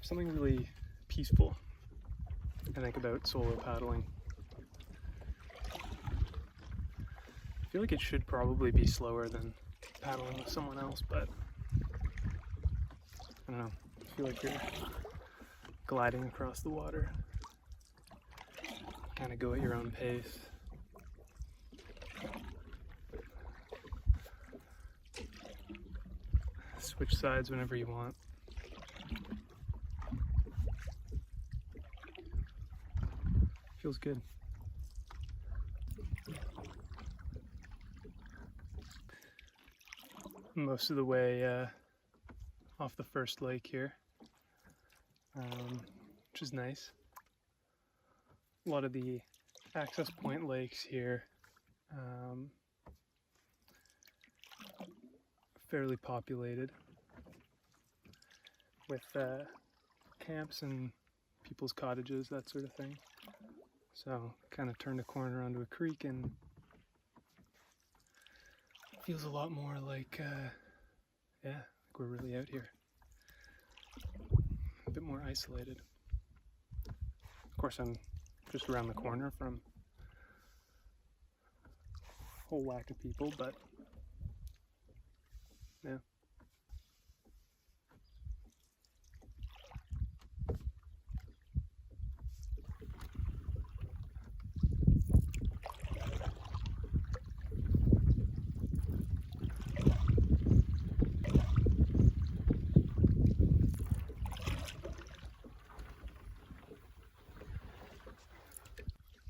something really peaceful, I think, about solo paddling. I feel like it should probably be slower than paddling with someone else, but I don't know. I feel like you're gliding across the water. Kind of go at your own pace. Switch sides whenever you want. Feels good. Most of the way off the first lake here, which is nice. A lot of the access point lakes here, fairly populated with camps and people's cottages, that sort of thing. So kind of turned a corner onto a creek and it feels a lot more like, like we're really out here. A bit more isolated. Of course, I'm just around the corner from a whole whack of people, but yeah.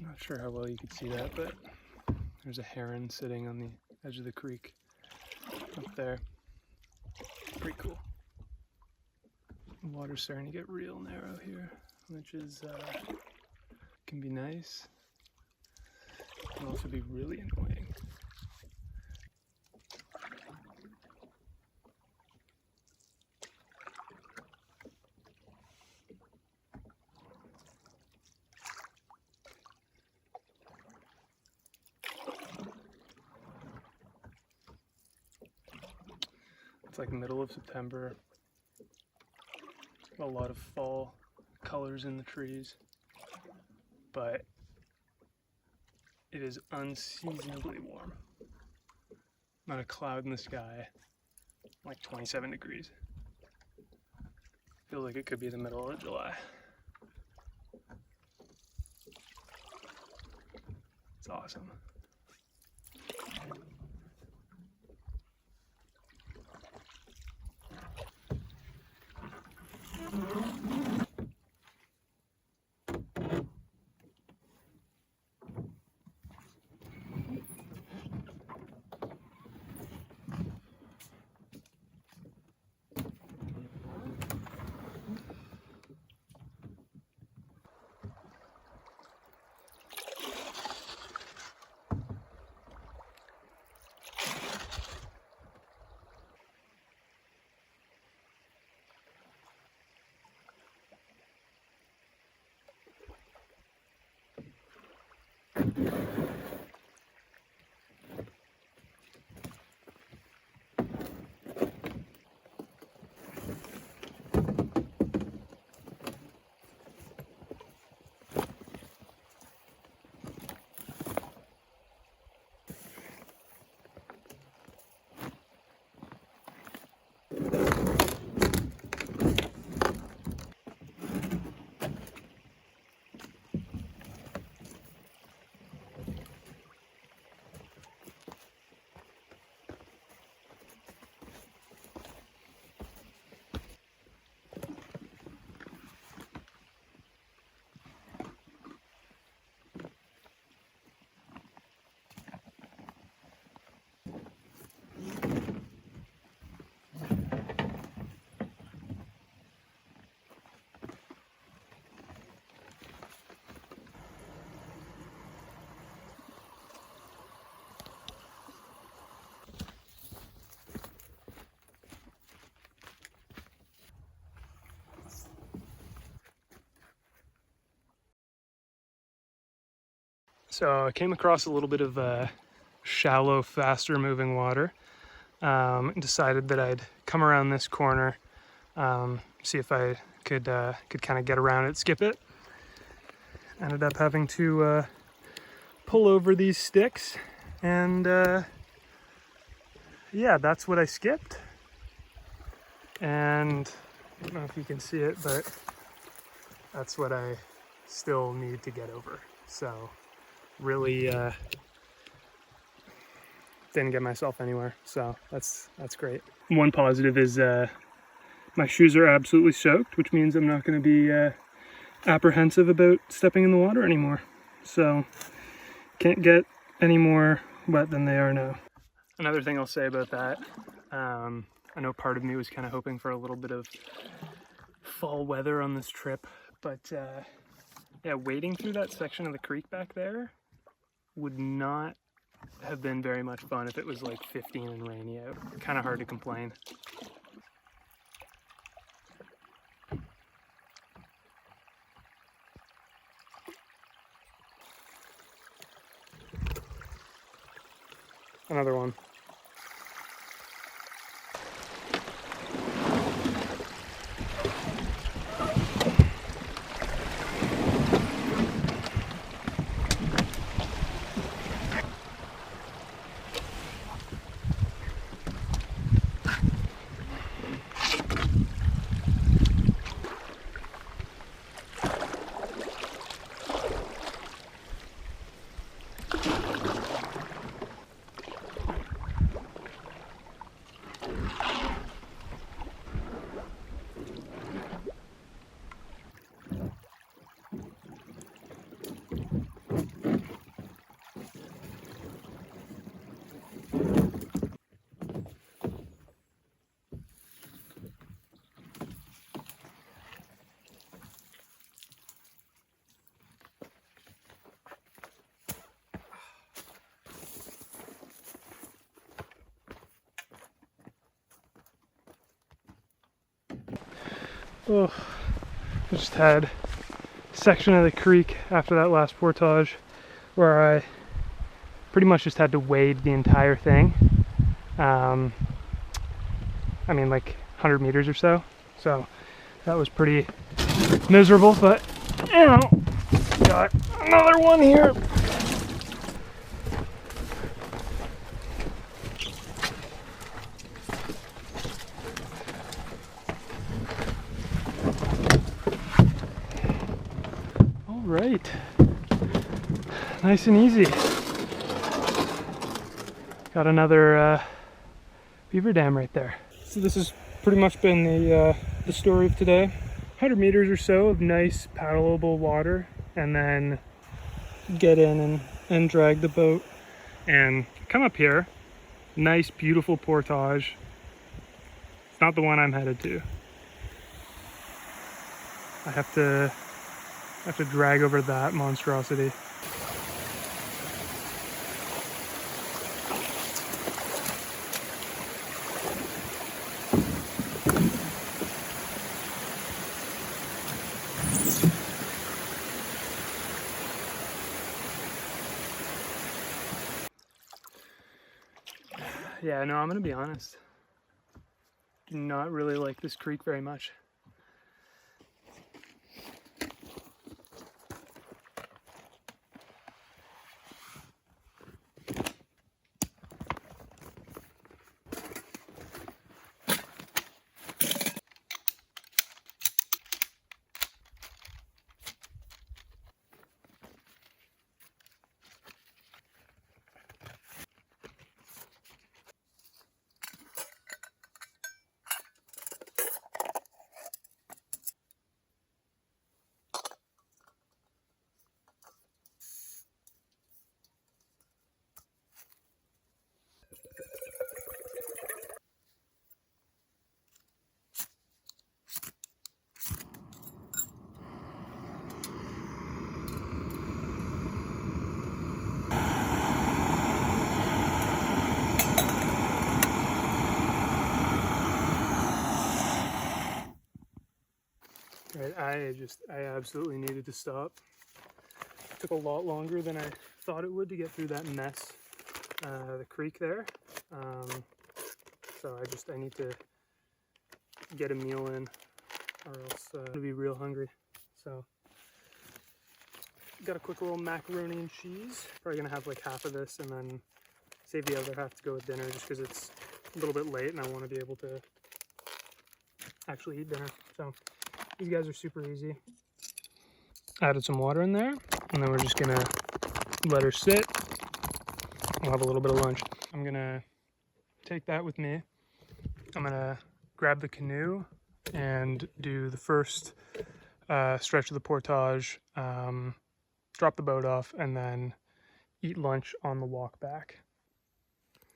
Not sure how well you could see that, but there's a heron sitting on the edge of the creek up there. Pretty cool. The water's starting to get real narrow here, which is can be nice. Can also be really annoying. It's like middle of September. A lot of fall colors in the trees, but it is unseasonably warm. Not a cloud in the sky, like 27 degrees. Feels like it could be the middle of July. It's awesome. So I came across a little bit of shallow, faster moving water. Decided that I'd come around this corner, see if I could kind of get around it, skip it. Ended up having to pull over these sticks, and yeah, that's what I skipped. And I don't know if you can see it, but that's what I still need to get over. So really didn't get myself anywhere, so that's great. One positive is my shoes are absolutely soaked, which means I'm not going to be apprehensive about stepping in the water anymore. So can't get any more wet than they are now. Another thing I'll say about that, I know part of me was kind of hoping for a little bit of fall weather on this trip, but yeah, wading through that section of the creek back there would not have been very much fun if it was like 15 and rainy out. Kind of hard to complain. Another one. Oh, I just had a section of the creek after that last portage where I pretty much just had to wade the entire thing. I mean, like 100 meters or so. So that was pretty miserable, but you know, got another one here. Right, nice and easy. Got another beaver dam right there. So this has pretty much been the story of today. 100 meters or so of nice paddleable water, and then get in and drag the boat and come up here. Nice, beautiful portage. It's not the one I'm headed to. I have to drag over that monstrosity. Yeah, no, I'm gonna be honest. Do not really like this creek very much. Right, I absolutely needed to stop. It took a lot longer than I thought it would to get through that mess, the creek there. So I need to get a meal in or else I'm gonna be real hungry. So, got a quick little macaroni and cheese. Probably gonna have like half of this and then save the other half to go with dinner just because it's a little bit late and I want to be able to actually eat dinner. So these guys are super easy. Added some water in there and then we're just gonna let her sit. I'll have a little bit of lunch. I'm gonna take that with me. I'm gonna grab the canoe and do the first stretch of the portage, drop the boat off, and then eat lunch on the walk back.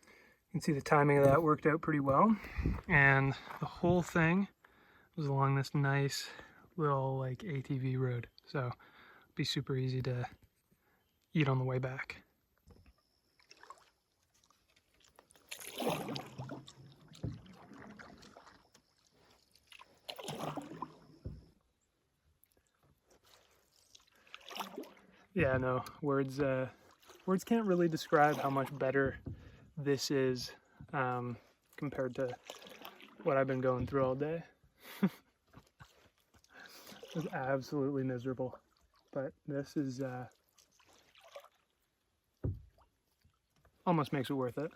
You can see the timing of that worked out pretty well, and the whole thing was along this nice little like ATV road, so it'll be super easy to eat on the way back. Yeah, no, words can't really describe how much better this is compared to what I've been going through all day. It was absolutely miserable, but this is almost makes it worth it.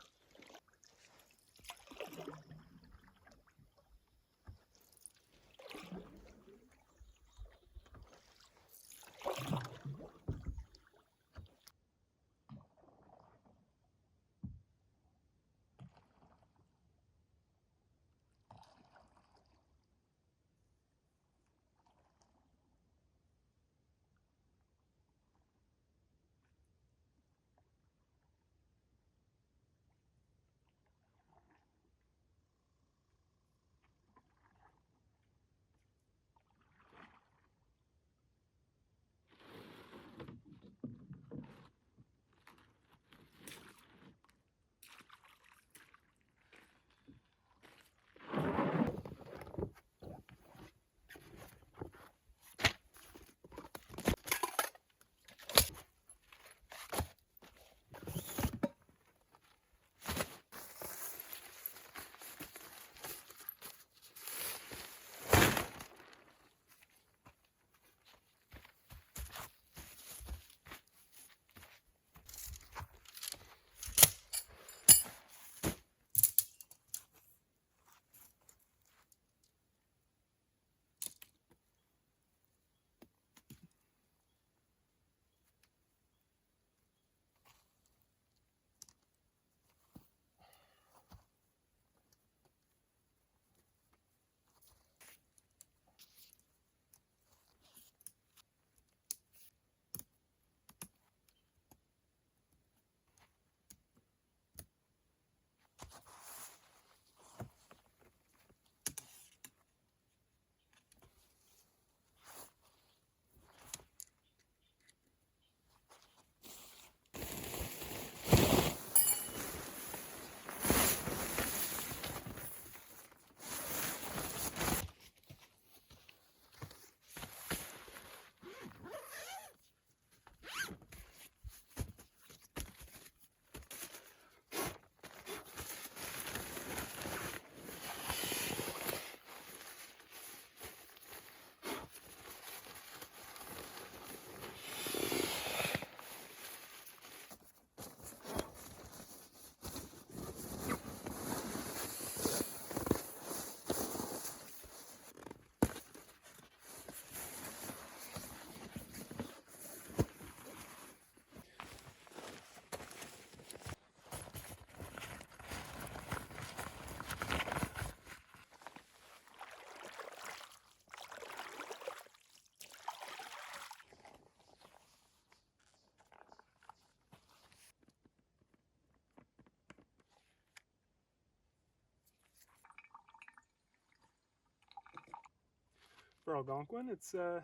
For Algonquin, it's not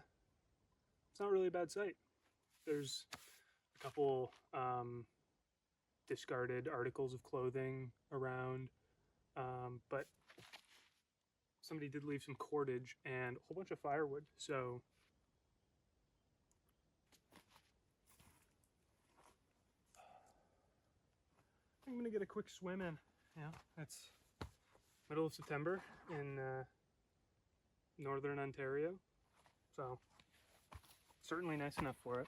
really a bad site. There's a couple discarded articles of clothing around, but somebody did leave some cordage and a whole bunch of firewood. So I'm gonna get a quick swim in. Yeah, it's middle of September in northern Ontario, so certainly nice enough for it.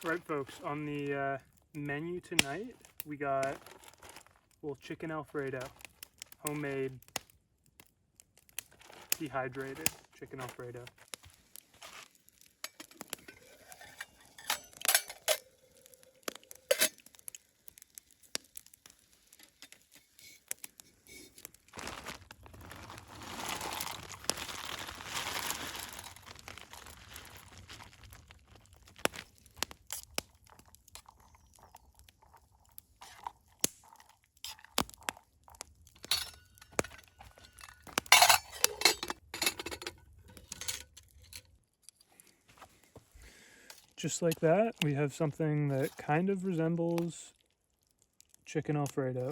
Right, folks, on the menu tonight, we got a little chicken Alfredo, homemade, dehydrated chicken Alfredo. Just like that, we have something that kind of resembles chicken Alfredo.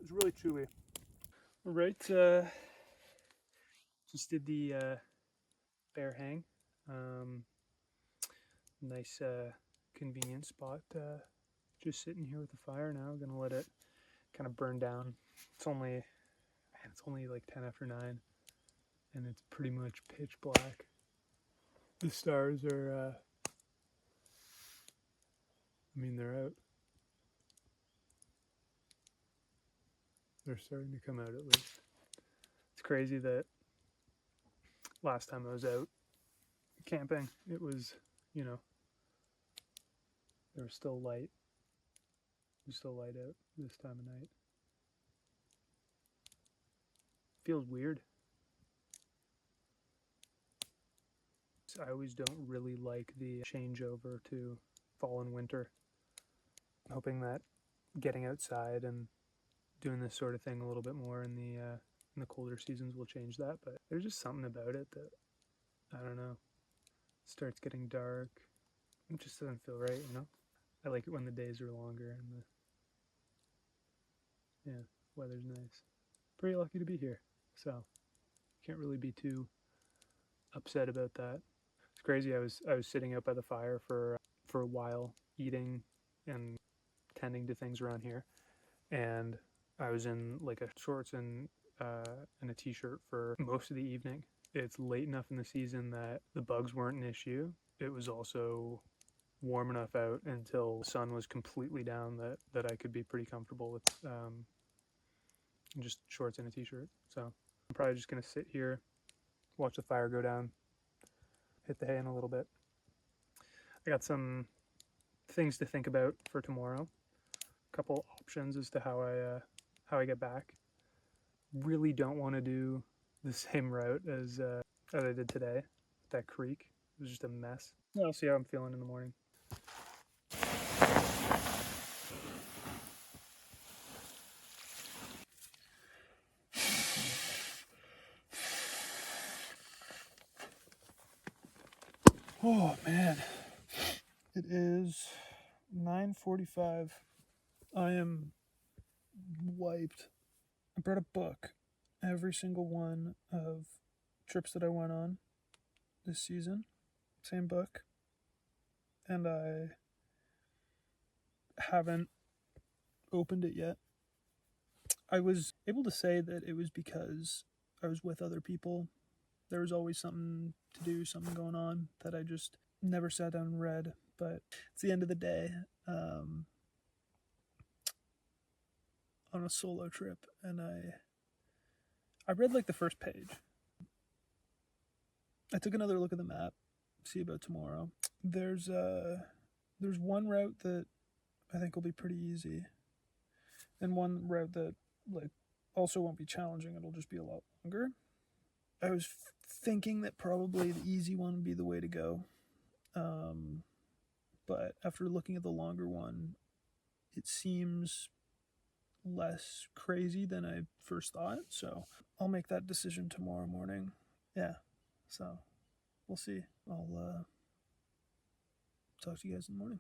It's really chewy. All right, just did the bear hang. Nice convenient spot. Just sitting here with the fire now. Gonna let it kind of burn down. It's only like 10 after 9, and it's pretty much pitch black. The stars are, they're out. They're starting to come out at least. It's crazy that last time I was out camping, it was, there was still light. It was still light out this time of night. Feels weird. I always don't really like the changeover to fall and winter. I'm hoping that getting outside and doing this sort of thing a little bit more in the colder seasons will change that, but there's just something about it that, I don't know, starts getting dark. It just doesn't feel right, I like it when the days are longer and the weather's nice. Pretty lucky to be here, so can't really be too upset about that. It's crazy. I was sitting out by the fire for a while, eating and tending to things around here, and I was in like a shorts and a t-shirt for most of the evening. It's late enough in the season that the bugs weren't an issue. It was also warm enough out until the sun was completely down that I could be pretty comfortable with just shorts and a t-shirt. So I'm probably just gonna sit here, watch the fire go down, hit the hay in a little bit. I got some things to think about for tomorrow. A couple options as to how I get back. Really don't want to do the same route as I did today. That creek, it was just a mess. I'll see how I'm feeling in the morning. Oh man, it is 9:45. I am wiped. I brought a book every single one of trips that I went on this season. Same book. And I haven't opened it yet. I was able to say that it was because I was with other people. There was always something to do, something going on that I just never sat down and read. But it's the end of the day. on a solo trip, and I read like the first page. I took another look at the map, see about tomorrow. There's one route that I think will be pretty easy, and one route that like also won't be challenging. It'll just be a lot longer. I was thinking that probably the easy one would be the way to go, but after looking at the longer one, it seems less crazy than I first thought. So I'll make that decision tomorrow morning. Yeah, so we'll see. I'll talk to you guys in the morning.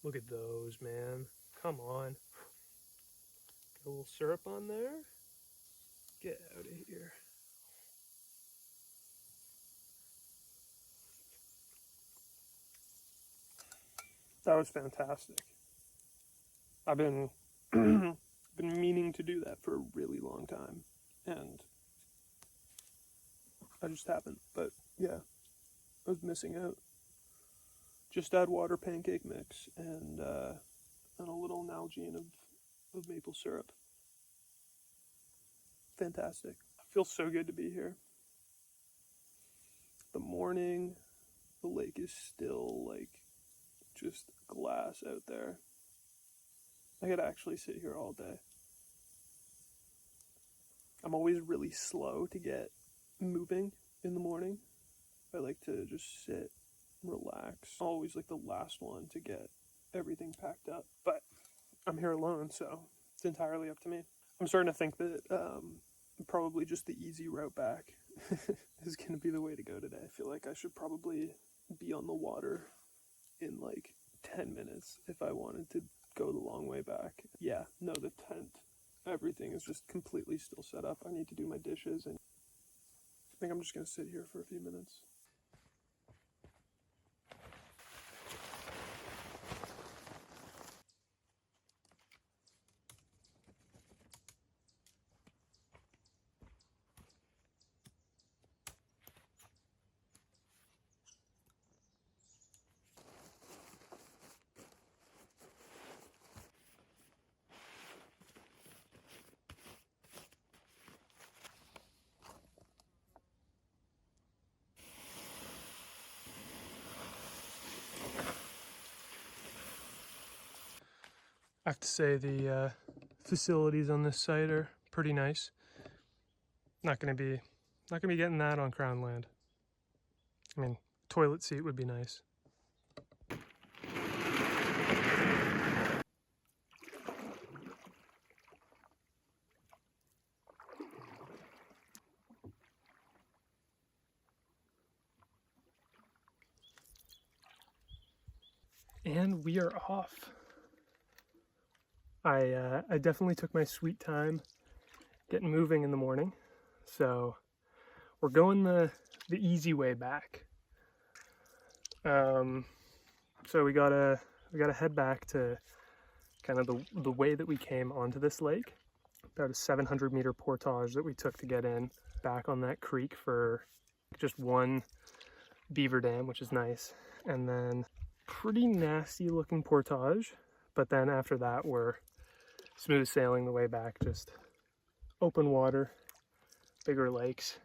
Look at those, man. Come on. Got a little syrup on there? Get out of here. That was fantastic. I've been been meaning to do that for a really long time, and I just haven't. But yeah, I was missing out. Just add water, pancake mix, and a little Nalgene of maple syrup. Fantastic. It feels so good to be here. The morning, the lake is still like just glass out there. I could actually sit here all day. I'm always really slow to get moving in the morning. I like to just sit, relax. Always like the last one to get everything packed up. But I'm here alone, so it's entirely up to me. I'm starting to think that probably just the easy route back is going to be the way to go today. I feel like I should probably be on the water in like 10 minutes if I wanted to go the long way back. Yeah, no, the tent, everything is just completely still set up. I need to do my dishes, and I think I'm just gonna sit here for a few minutes. I have to say the facilities on this site are pretty nice. Not gonna be getting that on Crown land. I mean, toilet seat would be nice. And we are off. I definitely took my sweet time getting moving in the morning, so we're going the easy way back. So we gotta head back to kind of the way that we came onto this lake. About a 700-meter portage that we took to get in back on that creek for just one beaver dam, which is nice, and then pretty nasty looking portage. But then after that, we're smooth sailing the way back, just open water, bigger lakes.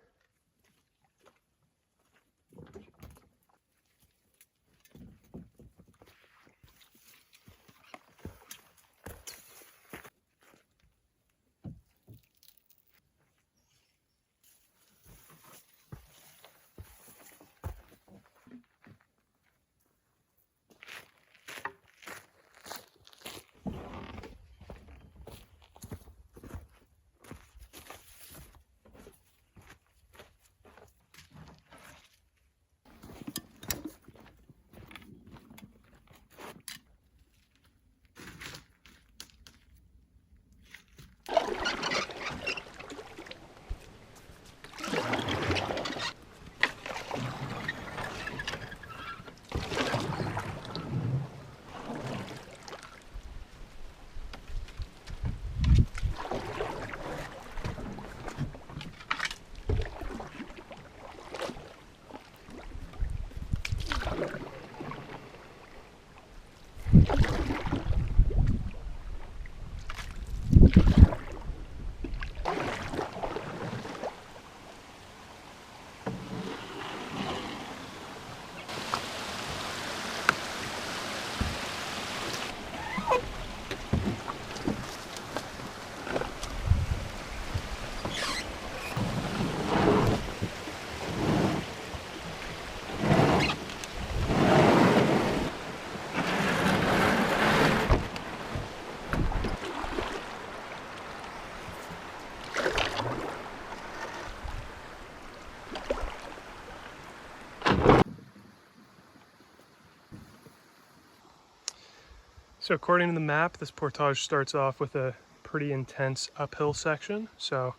So according to the map, this portage starts off with a pretty intense uphill section, so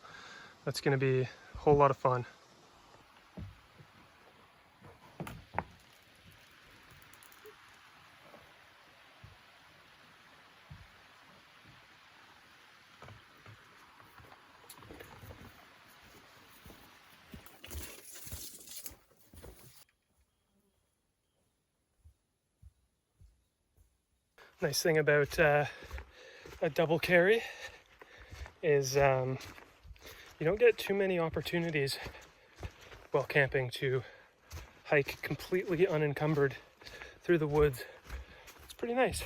that's going to be a whole lot of fun. Nice thing about a double carry is you don't get too many opportunities while camping to hike completely unencumbered through the woods. It's pretty nice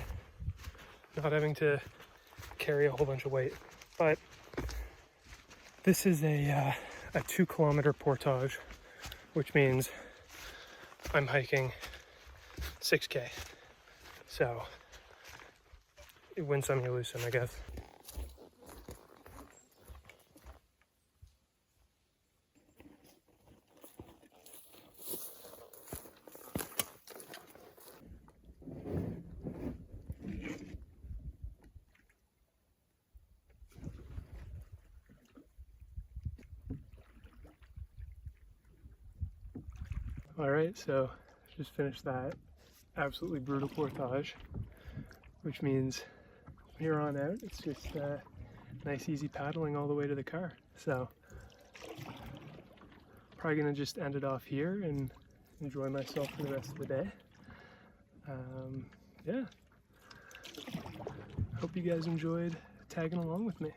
not having to carry a whole bunch of weight. But this is a 2-kilometer portage, which means I'm hiking 6K. So you win some, you lose some, I guess. All right, so just finished that absolutely brutal portage, which means from here on out, it's just nice easy paddling all the way to the car. So probably gonna just end it off here and enjoy myself for the rest of the day. Yeah, hope you guys enjoyed tagging along with me.